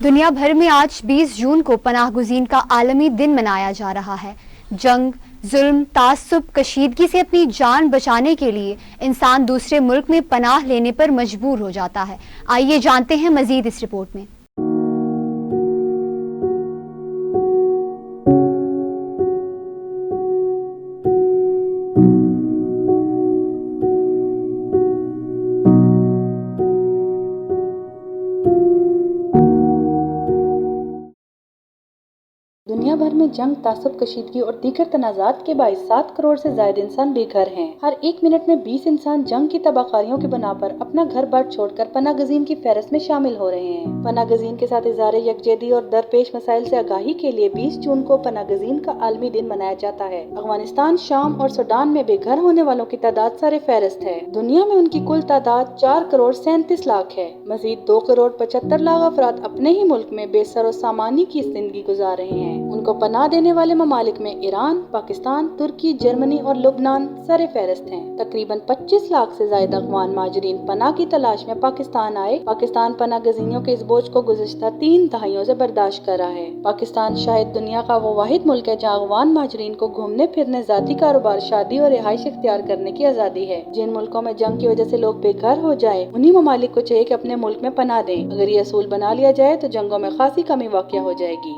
دنیا بھر میں آج 20 جون کو پناہ گزین کا عالمی دن منایا جا رہا ہے۔ جنگ، ظلم، تعصب، کشیدگی سے اپنی جان بچانے کے لیے انسان دوسرے ملک میں پناہ لینے پر مجبور ہو جاتا ہے۔ آئیے جانتے ہیں مزید اس رپورٹ میں۔ دنیا بھر میں جنگ، تعصب، کشیدگی اور دیگر تنازعات کے باعث 7 کروڑ سے زائد انسان بے گھر ہیں۔ ہر ایک منٹ میں 20 انسان جنگ کی تباہ کاریوں کی بنا پر اپنا گھر بار چھوڑ کر پناہ گزین کی فہرست میں شامل ہو رہے ہیں۔ پناہ گزین کے ساتھ اظہار یکجہتی اور درپیش مسائل سے آگاہی کے لیے 20 جون کو پناہ گزین کا عالمی دن منایا جاتا ہے۔ افغانستان، شام اور سوڈان میں بے گھر ہونے والوں کی تعداد سر فہرست ہے۔ دنیا میں ان کی کل تعداد 4 کروڑ 37 لاکھ ہے۔ مزید 2 کروڑ 75 لاکھ افراد اپنے ہی ملک میں بے سر و سامانی کی زندگی گزار رہے ہیں۔ ان کو پناہ دینے والے ممالک میں ایران، پاکستان، ترکی، جرمنی اور لبنان سر فہرست ہیں۔ تقریباً 25 لاکھ سے زائد افغان مہاجرین پناہ کی تلاش میں پاکستان آئے۔ پاکستان پناہ گزینوں کے اس بوجھ کو گزشتہ 3 دہائیوں سے برداشت کر رہا ہے۔ پاکستان شاید دنیا کا وہ واحد ملک ہے جہاں افغان مہاجرین کو گھومنے پھرنے، ذاتی کاروبار، شادی اور رہائش اختیار کرنے کی آزادی ہے۔ جن ملکوں میں جنگ کی وجہ سے لوگ بے گھر ہو جائیں، انہی ممالک کو چاہیے کہ اپنے ملک میں پناہ دیں۔ اگر یہ اصول بنا لیا جائے تو جنگوں میں خاصی کمی واقع ہو جائے گی۔